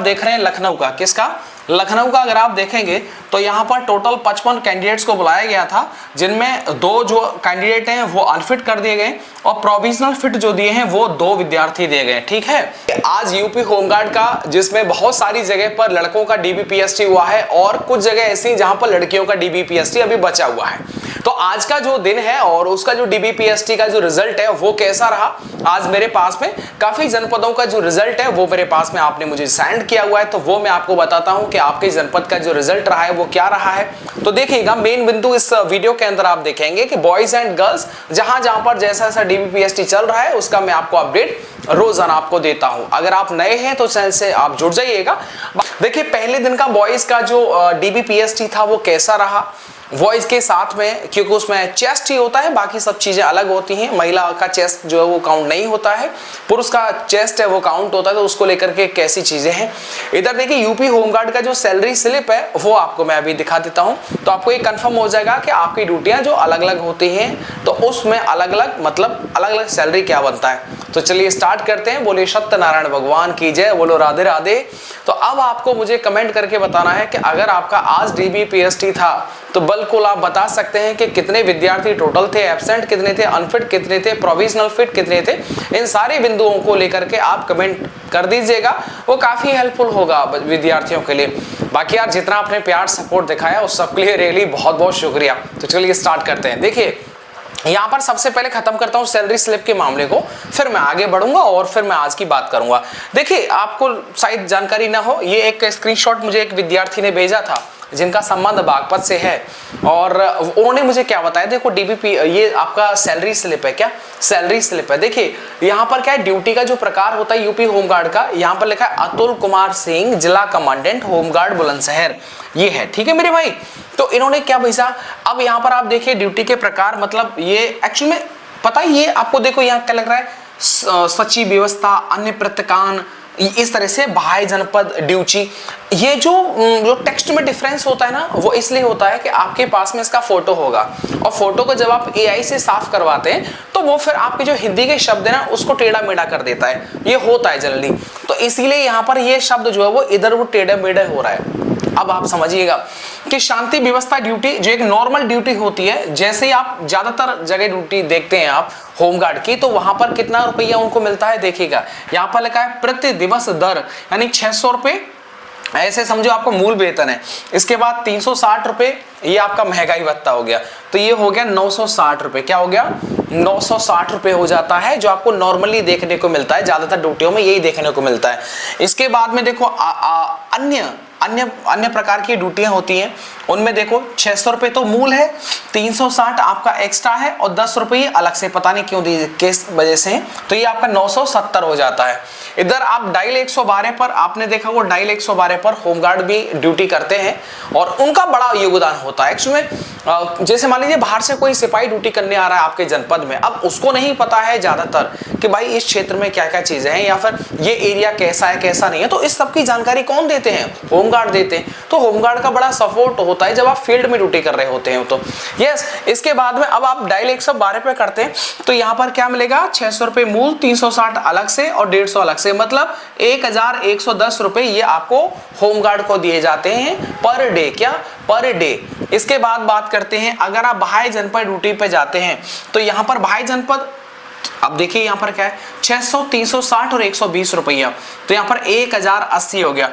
देख रहे हैं लखनऊ का, किसका, लखनऊ का अगर आप देखेंगे तो यहाँ पर टोटल 55 कैंडिडेट्स को बुलाया गया था, जिनमें 2 जो कैंडिडेट हैं वो अनफिट कर दिए गए और प्रोविजनल फिट जो दिए हैं वो 2 विद्यार्थी दिए गए। ठीक है, आज यूपी होमगार्ड का, जिसमें बहुत सारी जगह पर लड़कों का डीबीपीएसटी हुआ है और कुछ जगह ऐसी जहां पर लड़कियों का डीबीपीएसटी अभी बचा हुआ है, तो आज का जो दिन है और उसका जो डीबीपीएसटी का जो रिजल्ट है वो कैसा रहा, आज मेरे पास में काफी जनपदों का जो रिजल्ट है वो मेरे पास में आपने मुझे सेंड किया हुआ है, तो वो मैं आपको बताता हूं कि आपके जनपद का जो रिजल्ट रहा है वो क्या रहा है। तो देखिएगा, मेन बिंदु इस वीडियो के अंदर आप देखेंगे कि बॉयज एंड गर्ल्स जहां जहां पर जैसा जैसा डीबीपीएसटी चल रहा है उसका मैं आपको अपडेट रोजाना आपको देता हूं। अगर आप नए हैं तो चैनल से आप जुड़ जाइएगा। देखिए, पहले दिन का बॉयज का जो डीबीपीएसटी था वो कैसा रहा, वॉइस के साथ में, क्योंकि उसमें चेस्ट ही होता है, बाकी सब चीजें अलग होती हैं। महिला का चेस्ट जो है वो काउंट नहीं होता है, पुरुष का चेस्ट है वो काउंट होता है, तो उसको लेकर के कैसी चीजें हैं। इधर देखिए, यूपी होमगार्ड का जो सैलरी स्लिप है वो आपको मैं अभी दिखा देता हूं, तो आपको ये कंफर्म हो जाएगा कि आपकी ड्यूटियां जो अलग अलग होती हैं तो उसमें अलग अलग, मतलब अलग अलग सैलरी क्या बनता है। तो चलिए स्टार्ट करते हैं। बोले सत्यनारायण भगवान की जय, बोलो राधे राधे। तो अब आपको मुझे कमेंट करके बताना है कि अगर आपका आज डीबीपीएसटी था तो बिल्कुल आप बता सकते हैं कि कितने विद्यार्थी टोटल थे, एब्सेंट कितने थे, अनफिट कितने थे, प्रोविजनल फिट कितने थे। इन सारे बिंदुओं को लेकर के आप कमेंट कर दीजिएगा, वो काफी हेल्पफुल होगा विद्यार्थियों के लिए। बाकी यार, जितना आपने प्यार सपोर्ट दिखाया उस सबके लिए रियली बहुत बहुत शुक्रिया। तो चलिए स्टार्ट करते हैं। देखिए, यहां पर सबसे पहले खत्म करता हूं सैलरी स्लिप के मामले को, फिर मैं आगे बढ़ूंगा और फिर मैं आज की बात करूंगा। देखिए, आपको शायद जानकारी ना हो, ये एक स्क्रीनशॉट मुझे एक विद्यार्थी ने भेजा था जिनका संबंध बागपत से है, और उन्होंने मुझे क्या बताया, देखो डीबीपी, ये आपका सैलरी स्लिप है, क्या सैलरी स्लिप है। देखिए यहाँ पर क्या है, ड्यूटी का जो प्रकार होता है यूपी होमगार्ड का, यहाँ पर लिखा है अतुल कुमार सिंह, जिला कमांडेंट होमगार्ड बुलंदशहर, ये है। ठीक है मेरे भाई, तो इन्होंने क्या भेजा, अब यहाँ पर आप देखिए ड्यूटी के प्रकार, मतलब ये एक्चुअल में पता है, ये आपको देखो यहाँ क्या लग रहा है, सचिव व्यवस्था, अन्य प्रत्यकान, इस तरह से बाह्य जनपद ड्यूटी। ये जो टेक्स्ट में डिफरेंस होता है ना, वो इसलिए होता है कि आपके पास में इसका फोटो होगा, और फोटो को जब आप एआई से साफ करवाते हैं तो वो फिर आपके जो हिंदी के शब्द है ना उसको टेढ़ा मेढ़ा कर देता है, ये होता है जनरली। तो इसीलिए यहाँ पर ये शब्द जो है वो इधर वो टेढ़ा मेढ़ा हो रहा है। अब आप समझिएगा कि शांति व्यवस्था ड्यूटी जो एक नॉर्मल ड्यूटी होती है, जैसे ही आप ज्यादातर जगह ड्यूटी देखते हैं आप होमगार्ड की, तो वहां पर कितना रुपया उनको मिलता है, देखिएगा यहाँ पर लिखा है प्रति दिवस दर, यानी 600 रुपए, ऐसे समझो आपको मूल वेतन है। इसके बाद 360 रुपए ये आपका महंगाई भत्ता हो गया, तो ये हो गया 960 रुपए। क्या हो गया, 960 रुपए हो जाता है, जो आपको नॉर्मली देखने को मिलता है, ज्यादातर ड्यूटियों में यही देखने को मिलता है। इसके बाद में देखो अन्य प्रकार की ड्यूटियां होती हैं, उनमें देखो 600 रुपए तो मूल है, 360 आपका एक्स्ट्रा है और 10 रुपए ये अलग से, पता नहीं क्यों दी किस वजह से, तो ये आपका 970 हो जाता है। इधर आप डायल 112 पर, आपने देखा वो डायल 112 पर होमगार्ड भी ड्यूटी करते हैं और उनका बड़ा योगदान होता है। एक्चुअली जैसे मान लीजिए बाहर से कोई सिपाही ड्यूटी करने आ रहा है आपके जनपद में, अब उसको नहीं पता है ज्यादातर कि भाई इस क्षेत्र में क्या क्या चीजें हैं या फिर ये एरिया कैसा है कैसा नहीं है, तो इस सब की जानकारी कौन देते हैं, होमगार्ड देते हैं। तो होमगार्ड का बड़ा सपोर्ट होता है जब आप फील्ड में ड्यूटी कर रहे होते हैं। तो यस, इसके बाद में अब आप डायल 112 पे करते हैं तो यहाँ पर क्या मिलेगा, 600 रुपए मूल, 360 अलग से और 150 अलग से, मतलब 1110 रुपए ये आपको होमगार्ड को दिए जाते हैं पर डे, क्या पर डे। इसके बाद बात करते हैं, अगर आप बाह्य जनपद ड्यूटी पे जाते हैं तो यहाँ पर बाह्य जनपद, अब देखिए यहाँ पर क्या है, 600, 360 और 120 रुपया, तो यहाँ पर 1080 हो गया।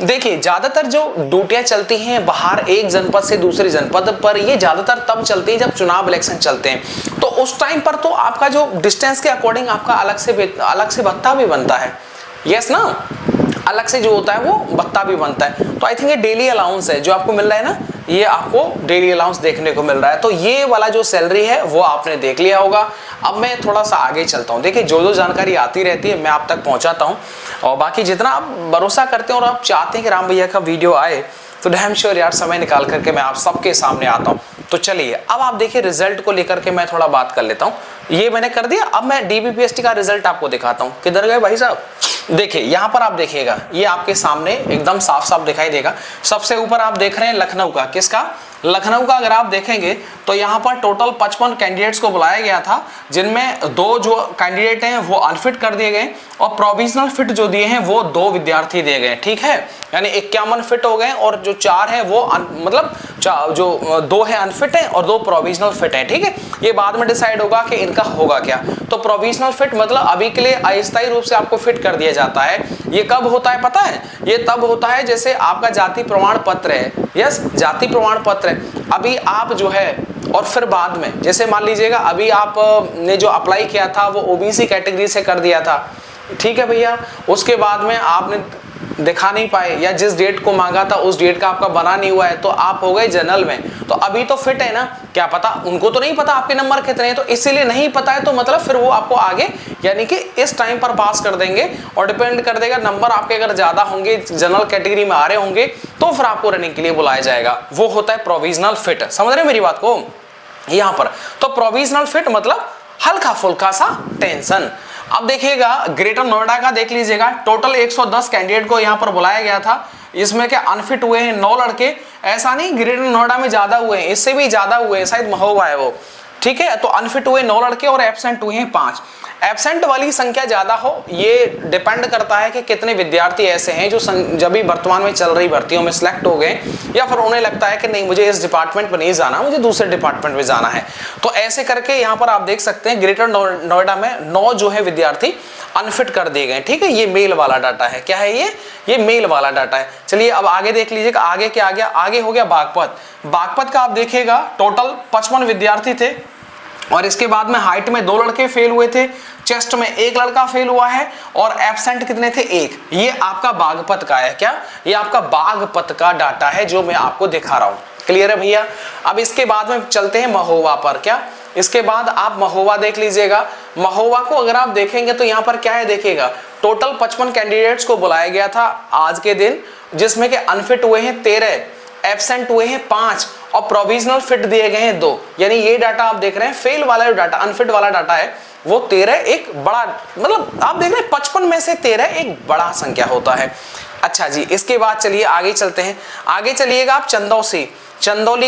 देखिए ज्यादातर जो ड्यूटियां चलती हैं बाहर एक जनपद से दूसरे जनपद पर, ये ज्यादातर तब चलती है जब चुनाव इलेक्शन चलते हैं, तो उस टाइम पर तो आपका जो डिस्टेंस के अकॉर्डिंग आपका अलग से भत्ता भी बनता है। यस ना, अलग से जो होता है वो भत्ता भी बनता है। तो आई थिंक ये डेली अलाउंस है जो आपको मिल रहा है ना, ये आपको डेली अलाउंस देखने को मिल रहा है। तो ये वाला जो सैलरी है वो आपने देख लिया होगा। अब मैं थोड़ा सा आगे चलता हूँ। देखिए जो जानकारी आती रहती है मैं आप तक पहुंचाता हूँ, और बाकी जितना आप भरोसा करते हैं और आप चाहते हैं कि राम भैया का वीडियो आए तो डैम श्योर यार समय निकाल करके मैं आप सबके सामने आता हूँ। तो चलिए अब आप देखिए रिजल्ट को लेकर के मैं थोड़ा बात कर लेता हूँ। ये मैंने कर दिया, अब मैं डीबीपीएसटी का रिजल्ट आपको दिखाता हूँ। किधर गए भाई साहब, देखिए यहाँ पर आप देखिएगा, ये आपके सामने एकदम साफ साफ दिखाई देगा। सबसे ऊपर आप देख रहे हैं लखनऊ का, किसका, लखनऊ का अगर आप देखेंगे तो यहाँ पर टोटल 55 कैंडिडेट्स को बुलाया गया था, जिनमें 2 जो कैंडिडेट हैं वो अनफिट कर दिए गए और प्रोविजनल फिट जो दिए हैं वो 2 विद्यार्थी दिए गए, ठीक है। यानी 51 फिट हो गए और जो 4 हैं वो मतलब जो 2 है अनफिट है और 2 प्रोविजनल फिट है, ठीक है। ये बाद में डिसाइड होगा कि इनका होगा क्या। तो प्रोविजनल फिट मतलब अभी के लिए अस्थायी रूप से आपको फिट कर दिया जाता है। ये कब होता है पता है? ये तब होता है जैसे आपका जाति प्रमाण पत्र है, यस जाति प्रमाण पत्र है, अभी आप जो है और फिर बाद में जैसे मान लीजिएगा अभी आप ने जो अप्लाई किया था वो ओबीसी कैटेगरी से कर दिया था, ठीक है भैया, उसके बाद में आपने दिखा नहीं पाए या जिस डेट को मांगा था उस डेट का आपका बना नहीं हुआ है तो आप हो गए जनरल में, तो अभी तो फिट है ना, क्या पता उनको तो नहीं पता आपके नंबर कितने हैं, तो इसीलिए नहीं पता है तो मतलब फिर वो आपको आगे यानी कि इस टाइम पर पास कर देंगे और डिपेंड कर देगा नंबर आपके अगर ज्यादा होंगे जनरल कैटेगरी में आ रहे होंगे तो फिर आपको रनिंग के लिए बुलाया जाएगा। वो होता है प्रोविजनल फिट, समझ रहे मेरी बात को यहाँ पर। तो प्रोविजनल फिट मतलब हल्का फुल्का सा टेंशन। अब देखिएगा ग्रेटर नोएडा का देख लीजिएगा, टोटल 110 कैंडिडेट को यहाँ पर बुलाया गया था, इसमें क्या अनफिट हुए हैं 9 लड़के, ऐसा नहीं ग्रेटर नोएडा में ज्यादा हुए हैं, इससे भी ज्यादा हुए हैं, शायद महोबा है वो, ठीक है। तो अनफिट हुए 9 लड़के और एब्सेंट हुए हैं 5। एब्सेंट वाली संख्या ज्यादा हो ये डिपेंड करता है कि कितने विद्यार्थी ऐसे हैं जो जब भी वर्तमान में चल रही भर्तियों में सिलेक्ट हो गए या फिर उन्हें लगता है कि नहीं मुझे इस डिपार्टमेंट में नहीं जाना, मुझे दूसरे डिपार्टमेंट में जाना है। तो ऐसे करके यहाँ पर आप देख सकते हैं ग्रेटर नोएडा में 9 जो है विद्यार्थी अनफिट कर दिए गए, ठीक है। ये मेल वाला डाटा है, क्या है ये मेल वाला डाटा है। चलिए अब आगे देख लीजिएगा, आगे क्या आ गया, आगे हो गया बागपत। बागपत का आप देखिएगा टोटल 55 विद्यार्थी थे और इसके बाद में हाइट में 2 लड़के फेल हुए थे, चेस्ट में 1 लड़का फेल हुआ है और एब्सेंट कितने थे 1। ये आपका बागपत का है, क्या ये आपका बागपत का डाटा है जो मैं आपको दिखा रहा हूं, क्लियर है भैया। अब इसके बाद में चलते हैं महोबा पर, क्या इसके बाद आप महोबा देख लीजिएगा। महोबा को अगर आप देखेंगे तो यहाँ पर क्या है देखिएगा, टोटल 55 कैंडिडेट्स को बुलाया गया था आज के दिन, जिसमें के अनफिट हुए हैं 13, एब्सेंट हुए हैं 5 और प्रोविजनल फिट दिए गए हैं 2। यानी ये डाटा आप देख रहे हैं, फेल वाला जो डाटा अनफिट वाला डाटा है वो 13 एक बड़ा, मतलब आप देख रहे हैं 55 में से 13 एक बड़ा संख्या होता है। अच्छा जी, इसके बाद चलिए आगे चलते हैं, आगे चलिएगा आप चंदौली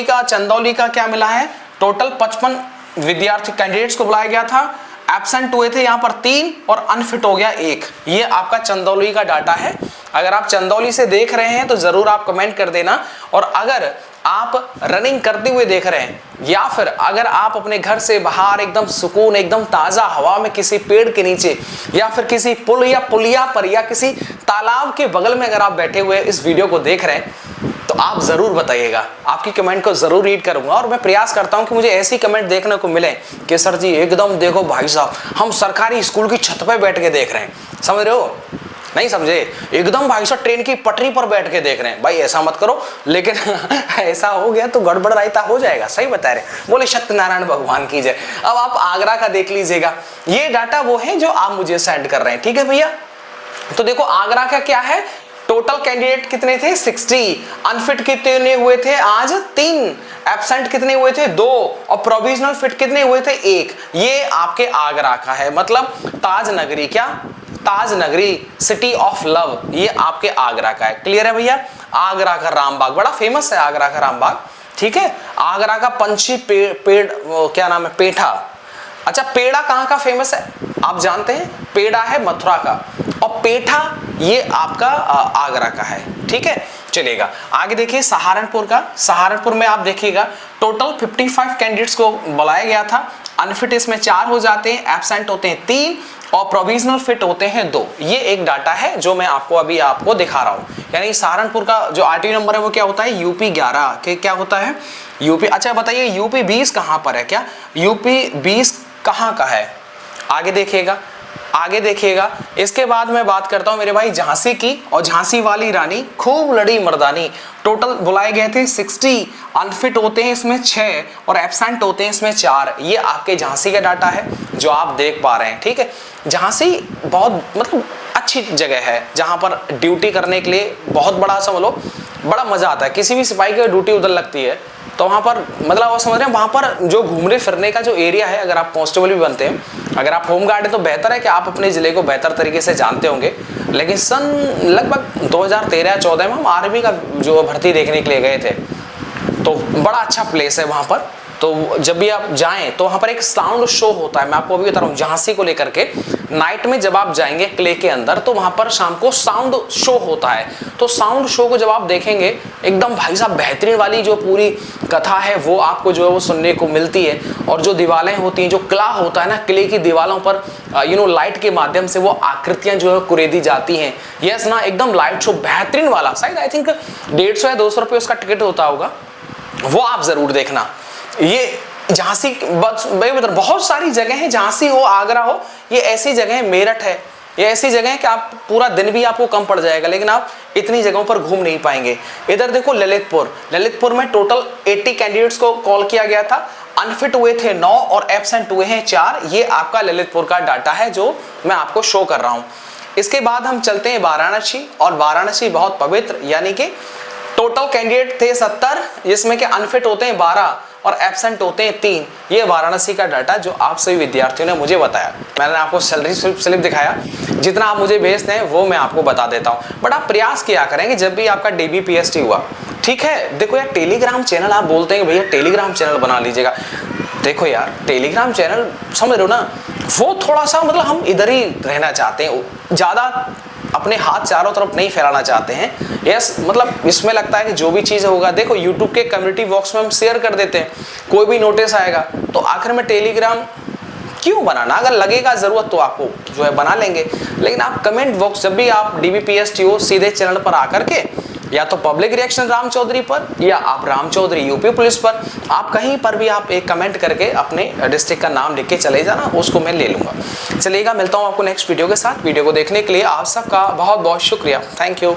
का क्या मिला है, टोटल 55 विद्यार्थी कैंडिडेट्स को बुलाया गया था, एब्सेंट हुए थे यहाँ पर 3 और अनफिट हो गया 1। ये आपका चंदौली का डाटा है। अगर आप चंदौली से देख रहे हैं तो जरूर आप कमेंट कर देना, और अगर आप रनिंग करते हुए देख रहे हैं या फिर अगर आप अपने घर से बाहर एकदम सुकून एकदम ताजा हवा में किसी पेड़ के नीचे या फिर किसी पुल या पुलिया पर या किसी तालाब के बगल में अगर आप बैठे हुए इस वीडियो को देख रहे हैं तो आप जरूर बताइएगा, आपकी कमेंट को जरूर रीड करूंगा और मैं प्रयास करता हूं कि मुझे ऐसी कमेंट देखने को मिले कि सर जी एकदम देखो भाई साहब हम सरकारी स्कूल की छत पे बैठ के देख रहे हैं, समझ रहे हो, नहीं समझे, एकदम भाई साहब ट्रेन की पटरी पर बैठ के देख रहे हैं। भाई ऐसा मत करो, लेकिन ऐसा हो गया तो गड़बड़ रायता हो जाएगा, सही बता रहे, बोले सत्यनारायण भगवान की जय। अब आप आगरा का देख लीजिएगा, ये डाटा वो है जो आप मुझे सेंड कर रहे हैं, ठीक है भैया। तो देखो आगरा का क्या है, टोटल कैंडिडेट कितने थे 60, अनफिट कितने हुए थे आज 3, एब्सेंट कितने हुए थे 2 और प्रोविजनल फिट कितने हुए थे 1। ये आपके आगरा का है, मतलब ताज नगरी, क्या ताज नगरी सिटी ऑफ लव, ये आपके आगरा का है, क्लियर है भैया। आगरा का रामबाग बड़ा फेमस है, आगरा का रामबाग, ठीक है। आगरा का पंछी पेड़ क्या नाम है, पेठा। अच्छा पेड़ा कहाँ का फेमस है आप जानते हैं, पेड़ा है मथुरा का और पेठा ये आपका आगरा का है, ठीक है। चलेगा आगे देखिए सहारनपुर का, सहारनपुर में आप देखिएगा टोटल 55 कैंडिडेट्स को बुलाया गया था, अनफिट इसमें 4 हो जाते हैं, एब्सेंट होते हैं 3 और प्रोविजनल फिट होते हैं 2। ये एक डाटा है जो मैं आपको दिखा रहा हूं। यानी सहारनपुर का जो आरटीओ नंबर है वो क्या होता है यूपी 11 के, क्या होता है यूपी। अच्छा बताइए यूपी 20 कहां पर है, क्या यूपी 20 कहां का है, आगे देखिएगा। इसके बाद मैं बात करता हूं मेरे भाई झांसी की, और झांसी वाली रानी खूब लड़ी मर्दानी, टोटल बुलाए गए थे 60, अनफिट होते हैं इसमें 6 और एब्सेंट होते हैं इसमें 4। ये आपके झांसी का डाटा है जो आप देख पा रहे हैं, ठीक है। झांसी बहुत मतलब अच्छी जगह है जहां पर ड्यूटी करने के लिए बहुत बड़ा समझ लो बड़ा मजा आता है। किसी भी सिपाही की ड्यूटी उधर लगती है तो वहाँ पर मतलब आप समझ रहे हैं, वहाँ पर जो घूमने फिरने का जो एरिया है, अगर आप कांस्टेबल भी बनते हैं, अगर आप होमगार्ड है तो बेहतर है कि आप अपने जिले को बेहतर तरीके से जानते होंगे। लेकिन सन लगभग 2013-14 में हम आर्मी का जो भर्ती देखने के लिए गए थे, तो तो बड़ा अच्छा प्लेस है वहाँ पर। तो जब भी आप जाएं तो वहाँ पर एक साउंड शो होता है, मैं आपको अभी बता रहा हूँ, झांसी को लेकर के नाइट में जब आप जाएंगे किले के अंदर तो वहाँ पर शाम को साउंड शो होता है। तो साउंड शो को जब आप देखेंगे एकदम भाई साहब बेहतरीन वाली जो पूरी कथा है वो आपको जो है वो सुनने को मिलती है। और जो दीवारें होती हैं, जो किला होता है ना, किले की दीवारों पर लाइट के माध्यम से वो आकृतियां जो है कुरेदी जाती हैं। यस ना, एकदम लाइट शो बेहतरीन वाला, शायद आई थिंक 150 या 200 रुपये उसका टिकट होता होगा, वो आप जरूर देखना। ये झांसी बहुत सारी जगह है, झांसी हो, आगरा हो, ये ऐसी जगह है, मेरठ है, ये ऐसी जगह है कि आप पूरा दिन भी आपको कम पड़ जाएगा, लेकिन आप इतनी जगहों पर घूम नहीं पाएंगे। इधर देखो ललितपुर में टोटल 80 कैंडिडेट्स को कॉल किया गया था, अनफिट हुए थे 9 और एब्सेंट हुए हैं 4। ये आपका ललितपुर का डाटा है जो मैं आपको शो कर रहा हूं। इसके बाद हम चलते हैं वाराणसी, और वाराणसी बहुत पवित्र, यानी कि टोटल कैंडिडेट थे 70, जिसमें के अनफिट होते हैं 12 और एब्सेंट होते हैं 3। ये वाराणसी का डाटा जो आप सभी विद्यार्थियों ने मुझे बताया। मैंने आपको सैलरी स्लिप दिखाया, जितना आप मुझे भेजते हैं वो मैं आपको बता देता हूँ। बट आप प्रयास किया करेंगे जब भी आपका DBPST हुआ, ठीक है। देखो यार, टेलीग्राम चैनल आप बोलते हैं भैया टेलीग्राम चैनल बना लीजिएगा। देखो यार, टेलीग्राम चैनल समझ रहे हो ना, वो थोड़ा सा मतलब हम इधर ही रहना चाहते हैं, ज़्यादा अपने हाथ चारों तरफ नहीं फैलाना चाहते हैं। यस, मतलब इसमें लगता है कि जो भी चीज़ होगा, देखो यूट्यूब के कम्युनिटी बॉक्स में हम शेयर कर देते हैं, कोई भी नोटिस आएगा तो आखिर में टेलीग्राम क्यों बनाना, अगर लगेगा ज़रूरत तो आपको जो है बना लेंगे। लेकिन आप कमेंट बॉक्स जब भी आप DBPST हो, सीधे चैनल पर आकर के या तो पब्लिक रिएक्शन राम चौधरी पर या आप राम चौधरी यूपी पुलिस पर, आप कहीं पर भी आप एक कमेंट करके अपने डिस्ट्रिक्ट का नाम लिख के चले जाना, उसको मैं ले लूँगा। चलिएगा, मिलता हूँ आपको नेक्स्ट वीडियो के साथ। वीडियो को देखने के लिए आप सबका बहुत बहुत शुक्रिया। Thank you.